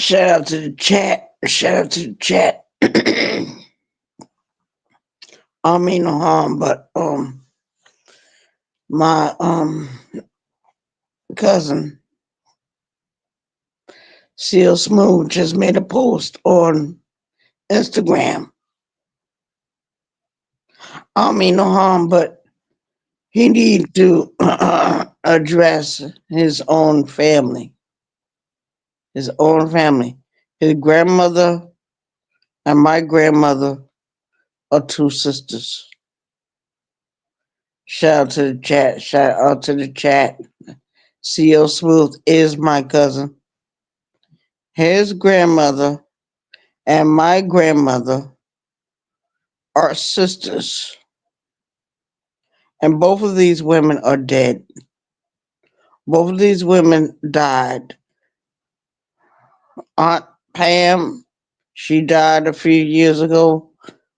Shout out to the chat. Shout out to the chat. I mean no harm, but my cousin Seal Smooth just made a post on Instagram. I mean no harm, but he need to address his own family. His own family. His grandmother and my grandmother are two sisters. Shout out to the chat. Shout out to the chat. CL Smooth is my cousin. His grandmother and my grandmother are sisters. And both of these women are dead. Both of these women died. Aunt Pam, she died a few years ago.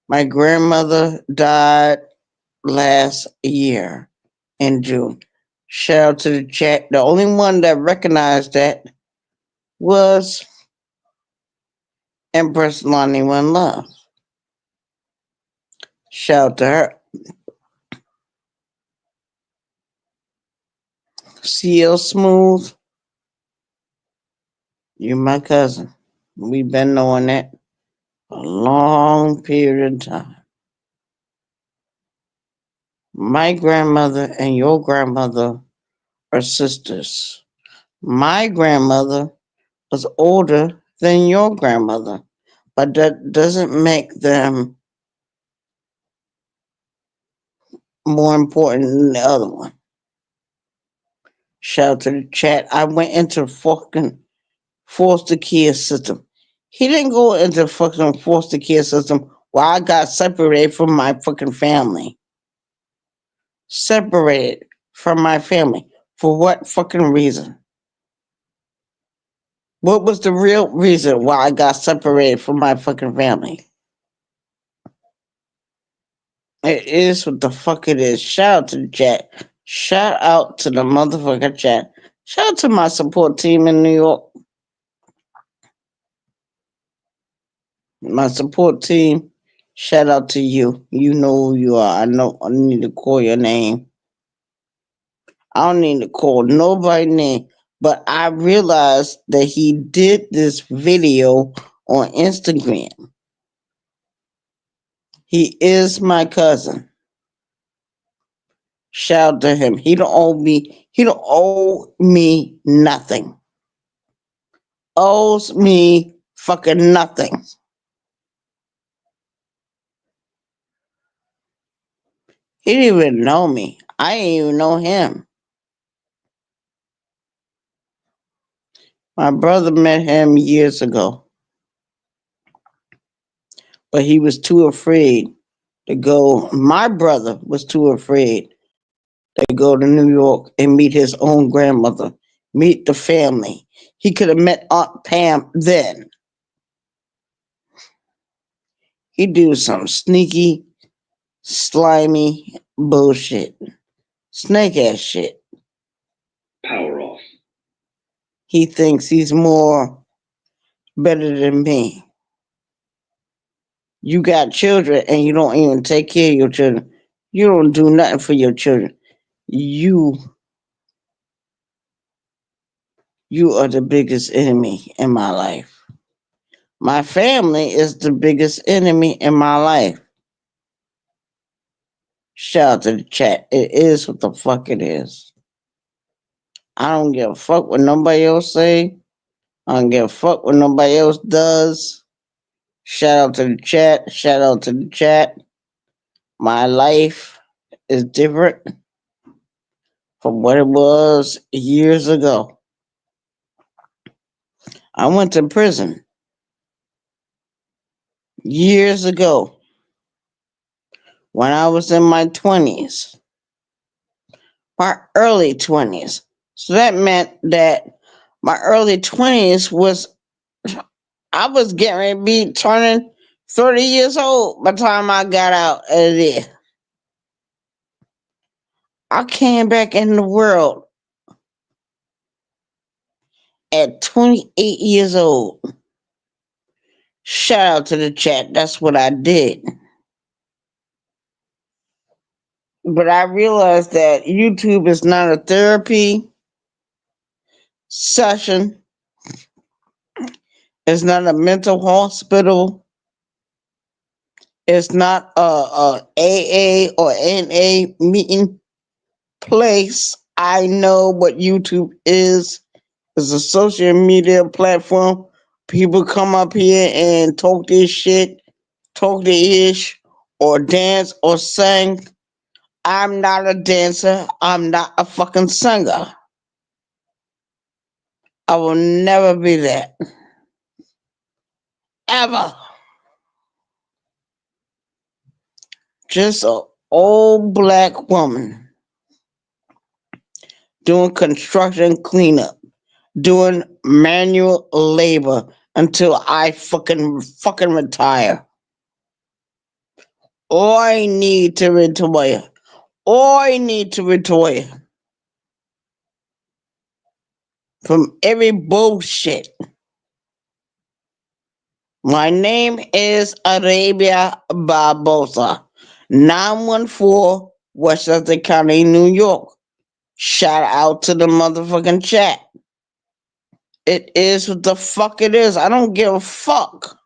My grandmother died last year in June. Shout out to the chat. The only one that recognized that was Empress Lonnie One Love. Shout out to her. CL Smooth, you my cousin. We've been knowing that a long period of time. My grandmother and your grandmother are sisters. My grandmother was older than your grandmother, but that doesn't make them more important than the other one. Shout out to the chat. I went into fucking foster care system. He didn't go into fucking foster care system while I got separated from my fucking family. Separated from my family. For what fucking reason? What was the real reason why I got separated from my fucking family? It is what the fuck it is. Shout out to the chat. Shout out to the motherfucking chat. Shout out to my support team in New York. My support team. Shout out to you. You know who you are. I know I need to call your name. I don't need to call nobody's name. But I realized that he did this video on Instagram. He is my cousin. Shout out to him. He don't owe me nothing. Owes me fucking nothing. He didn't even know me. I didn't even know him. My brother met him years ago, but he was too afraid to go. My brother was too afraid to go to New York and meet his own grandmother, meet the family. He could have met Aunt Pam then. He do some sneaky, slimy bullshit. Snake ass shit. Power off. He thinks he's more better than me. You got children and you don't even take care of your children. You don't do nothing for your children. You you are the biggest enemy in my life. My family is the biggest enemy in my life. Shout out to the chat. It is what the fuck it is. I don't give a fuck what nobody else say. I don't give a fuck what nobody else does. Shout out to the chat. Shout out to the chat. My life is different from what it was years ago. I went to prison years ago when I was in my 20s, my early 20s. So that meant that my early 20s was, I was getting ready to be turning 30 years old by the time I got out of there. I came back in the world at 28 years old. Shout out to the chat. That's what I did. But I realized that YouTube is not a therapy session. It's not a mental hospital. It's not a AA or NA meeting place. I know what YouTube is. It's a social media platform. People come up here and talk this shit, talk the ish, or dance or sing. I'm not a dancer. I'm not a fucking singer. I will never be that. Ever. Just a old black woman doing construction cleanup, doing manual labor until I fucking retire. Or I need to retire. Or I need to retire from every bullshit. My name is Arabia Barbosa, 914 Westchester County, New York. Shout out to the motherfucking chat. It is what the fuck it is. I don't give a fuck.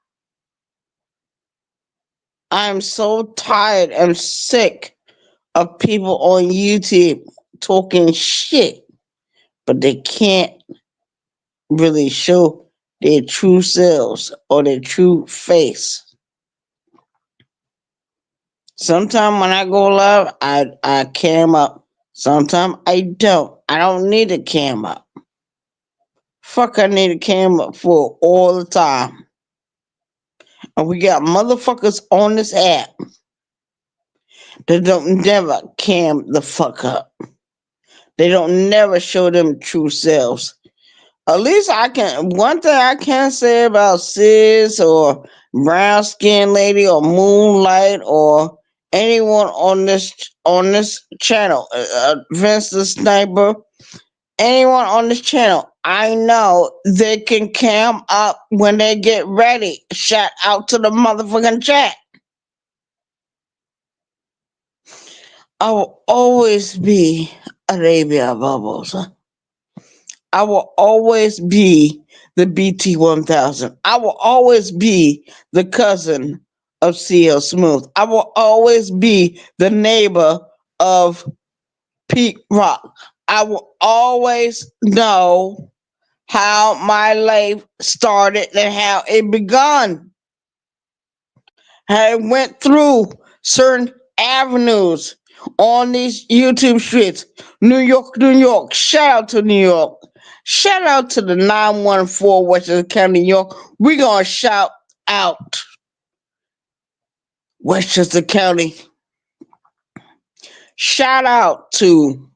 I'm so tired and sick of people on YouTube talking shit, but they can't really show their true selves or their true face. Sometimes when I go live, I cam up. Sometimes I don't. I don't need a cam up. Fuck, I need a cam up for all the time. And we got motherfuckers on this app that don't never cam the fuck up. They don't never show them true selves. At least I can. One thing I can say about Sis or Brown Skin Lady or Moonlight or anyone on this channel, Vince the Sniper, anyone on this channel, I know they can cam up when they get ready. Shout out to the motherfucking chat. I will always be Arabia Barbosa. I will always be the BT 1000. I will always be the cousin of CL Smooth. I will always be the neighbor of Pete Rock. I will always know how my life started and how it begun. I went through certain avenues on these YouTube streets. New York, New York. Shout out to New York. Shout out to the 914 Westchester County, New York. We're going to shout out Westchester County. Shout out to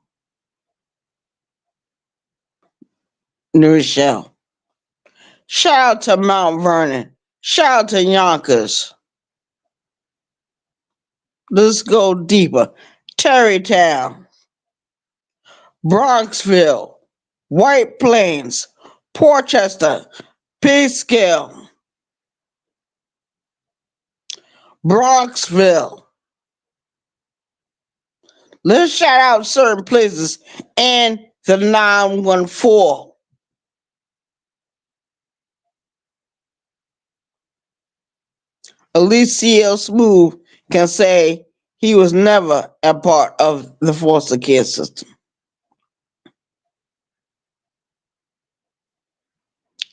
New Rochelle. Shout out to Mount Vernon. Shout out to Yonkers. Let's go deeper. Terrytown, Bronxville, White Plains, Portchester, Peekskill, Bronxville. Let's shout out certain places and the 914. At least CL Smooth can say he was never a part of the foster care system.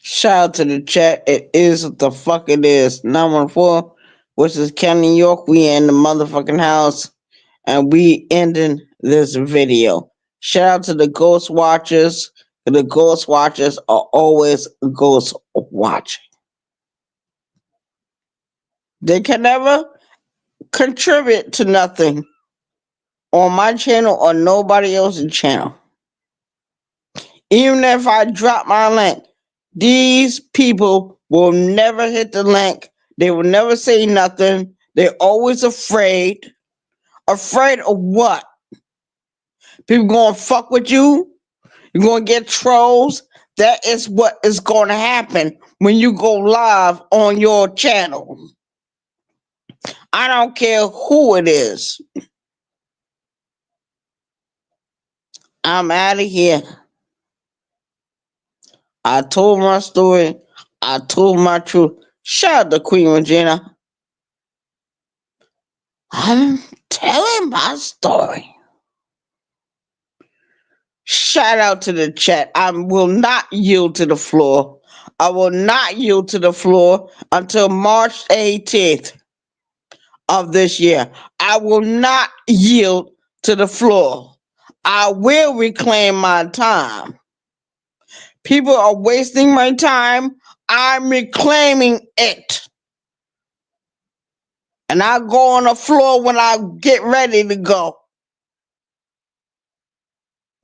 Shout out to the chat. It is what the fuck it is. 914, which is County, New York. We in the motherfucking house. And we ending this video. Shout out to the Ghost Watchers. The Ghost Watchers are always ghost watching. They can never contribute to nothing on my channel or nobody else's channel. Even if I drop my link, these people will never hit the link. They will never say nothing. They're always afraid. Afraid of what? People gonna fuck with you? You're going to get trolls. That is what is going to happen when you go live on your channel. I don't care who it is. I'm out of here. I told my story. I told my truth. Shout out to Queen Regina. I'm telling my story. Shout out to the chat. I will not yield to the floor. I will not yield to the floor until March 18th of this year. I will not yield to the floor. I will reclaim my time. People are wasting my time. I'm reclaiming it. And I go on the floor when I get ready to go.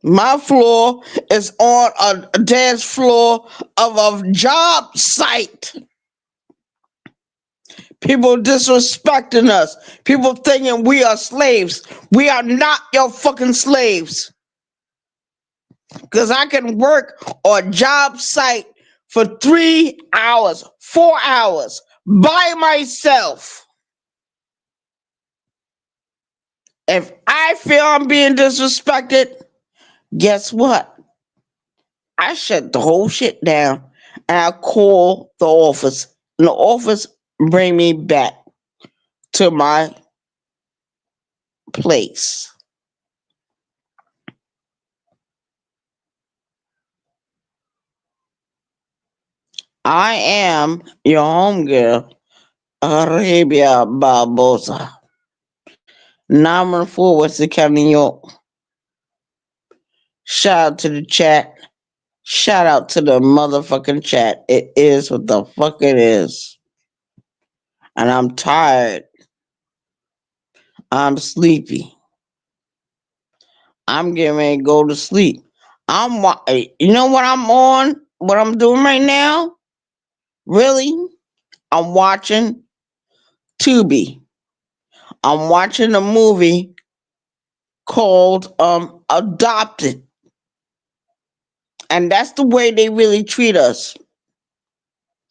My floor is on a dance floor of a job site. People disrespecting us. People thinking we are slaves. We are not your fucking slaves. Because I can work on a job site for 3 hours, 4 hours by myself. If I feel I'm being disrespected, guess what? I shut the whole shit down and I call the office. And the office bring me back to my place. I am your homegirl, Arabia Barbosa. 914 Western County, New York. Shout out to the chat. Shout out to the motherfucking chat. It is what the fuck it is. And I'm tired. I'm sleepy. I'm getting ready to go to sleep. You know what I'm on? What I'm doing right now? Really? I'm watching Tubi. I'm watching a movie called Adopted. And that's the way they really treat us.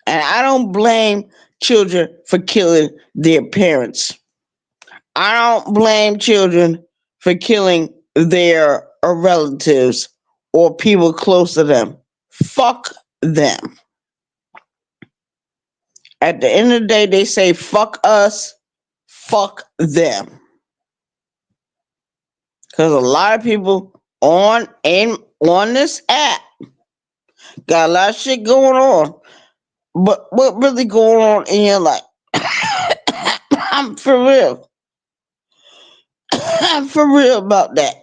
And I don't blame children for killing their parents. I don't blame children for killing their relatives or people close to them. Fuck them. At the end of the day, they say fuck us, fuck them. Because a lot of people on this app got a lot of shit going on. But what really going on in your life? I'm for real. I'm for real about that.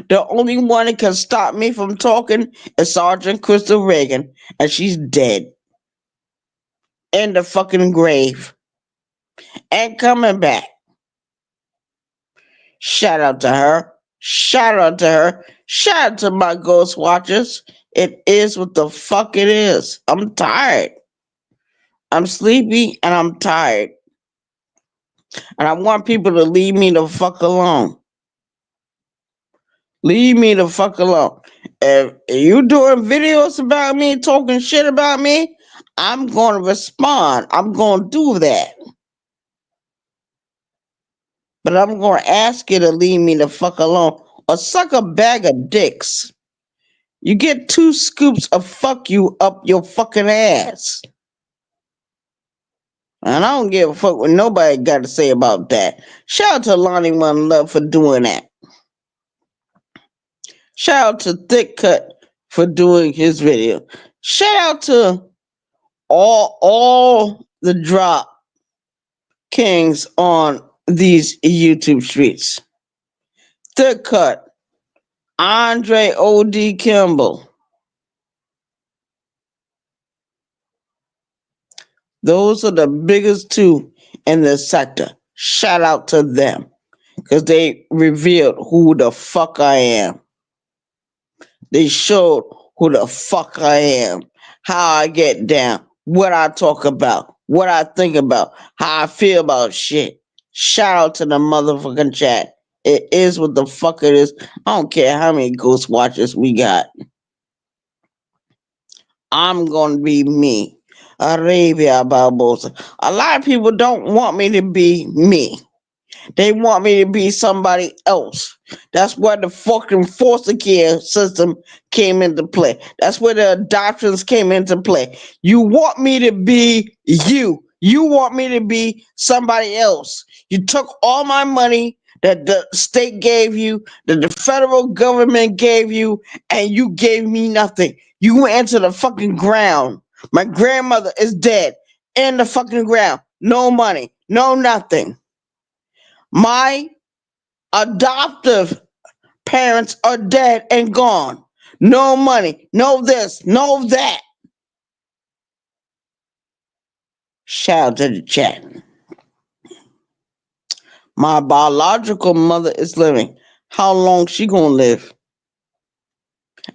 The only one that can stop me from talking is Sergeant Crystal Reagan, and she's dead. In the fucking grave. And coming back. Shout out to her. Shout out to her. Shout out to my ghost watchers. It is what the fuck it is. I'm tired. I'm sleepy and I'm tired. And I want people to leave me the fuck alone. Leave me the fuck alone. If you doing videos about me, talking shit about me, I'm going to respond. I'm going to do that. But I'm going to ask you to leave me the fuck alone or suck a bag of dicks. You get 2 scoops of fuck you up your fucking ass. And I don't give a fuck what nobody got to say about that. Shout out to Lonnie One Love for doing that. Shout out to Thick Cut for doing his video. Shout out to all the drop kings on these YouTube streets. Thick Cut, Andre O.D. Kimball. Those are the biggest 2 in the sector. Shout out to them. Because they revealed who the fuck I am. They showed who the fuck I am. How I get down. What I talk about. What I think about. How I feel about shit. Shout out to the motherfucking chat. It is what the fuck it is. I don't care how many ghost watchers we got. I'm gonna be me. Arabia Barbosa. A lot of people don't want me to be me. They want me to be somebody else. That's where the fucking foster care system came into play. That's where the adoptions came into play. You want me to be you. You want me to be somebody else. You took all my money that the state gave you, that the federal government gave you, and you gave me nothing. You went into the fucking ground. My grandmother is dead in the fucking ground. No money, no nothing. My adoptive parents are dead and gone. No money, no this, no that. Shout out to the chat. My biological mother is living. How long she gonna live?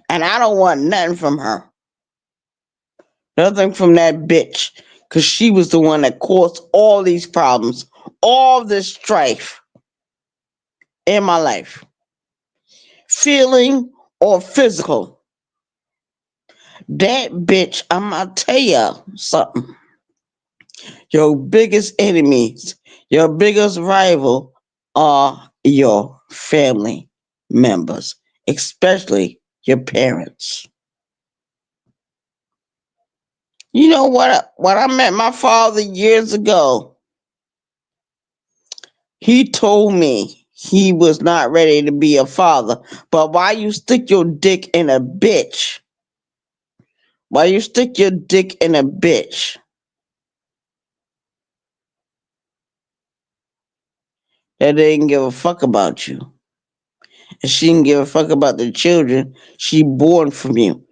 And I don't want nothing from her. Nothing from that bitch. Cause she was the one that caused all these problems, all this strife in my life. Feeling or physical. That bitch, I'm gonna tell ya something. Your biggest enemies, your biggest rival are your family members, especially your parents. You know what? When I met my father years ago, he told me he was not ready to be a father. But why you stick your dick in a bitch? Why you stick your dick in a bitch that didn't give a fuck about you? And she didn't give a fuck about the children she born from you.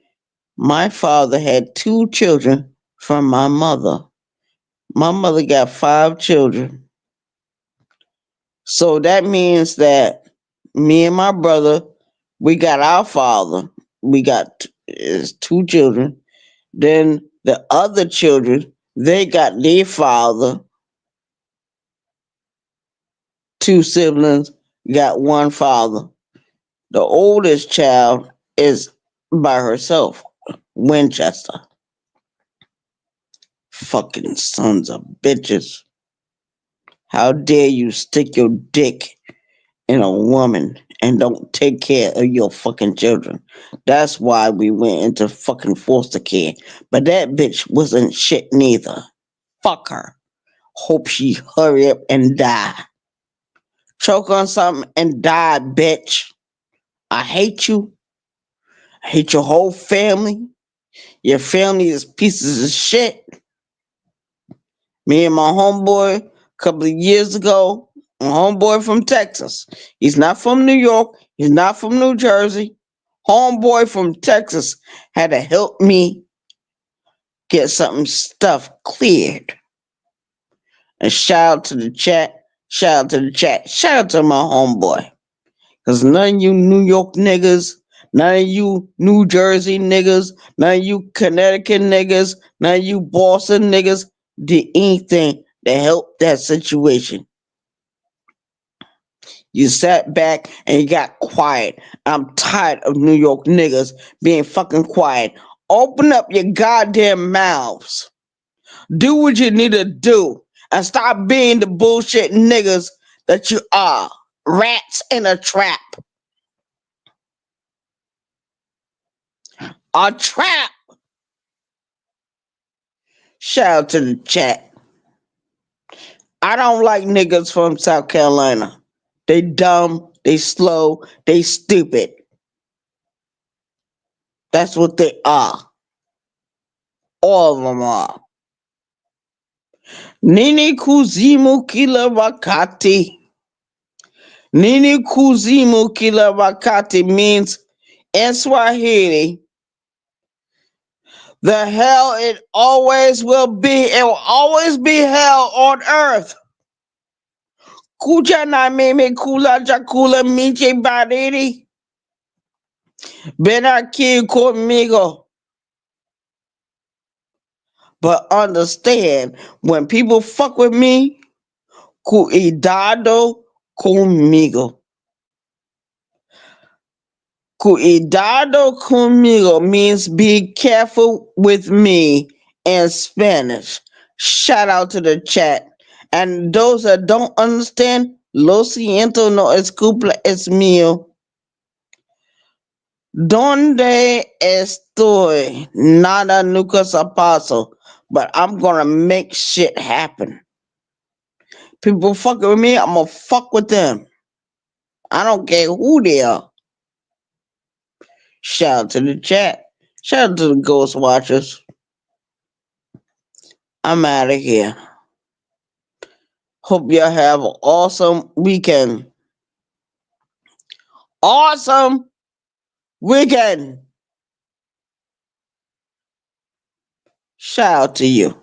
My father had two children from my mother. My mother got five children. So that means that me and my brother, we got our father. We got is two children. Then the other children, they got their father. Two siblings got one father. The oldest child is by herself, Winchester. Fucking sons of bitches. How dare you stick your dick in a woman and don't take care of your fucking children? That's why we went into fucking foster care. But that bitch wasn't shit neither. Fuck her. Hope she hurry up and die. Choke on something and die, bitch. I hate you. I hate your whole family. Your family is pieces of shit. Me and my homeboy a couple of years ago, my homeboy from Texas. He's not from New York. He's not from New Jersey. Homeboy from Texas had to help me get something stuff cleared. And shout out to the chat. Shout out to the chat. Shout out to my homeboy. Cause none of you New York niggas, none of you New Jersey niggas, none of you Connecticut niggas, none of you Boston niggas did anything to help that situation. You sat back and you got quiet. I'm tired of New York niggas being fucking quiet. Open up your goddamn mouths. Do what you need to do. And stop being the bullshit niggas that you are. Rats in a trap. A trap. Shout out to the chat. I don't like niggas from South Carolina. They dumb, they slow, they stupid. That's what they are. All of them are. Nini kuzimu kila wakati. Nini kuzimu kila wakati means in Swahili, the hell it always will be. It will always be hell on earth. Kuja na mimi kula chakula miche baridi. Ven aquí conmigo. But understand, when people fuck with me, cuidado conmigo. Cuidado conmigo means be careful with me in Spanish. Shout out to the chat. And those that don't understand, lo siento, no es culpa, es mío. Donde estoy? Nada nunca se pasó. But I'm gonna make shit happen. People fucking with me, I'm gonna fuck with them. I don't care who they are. Shout out to the chat. Shout out to the Ghost Watchers. I'm out of here. Hope y'all have an awesome weekend. Awesome weekend. Shout out to you.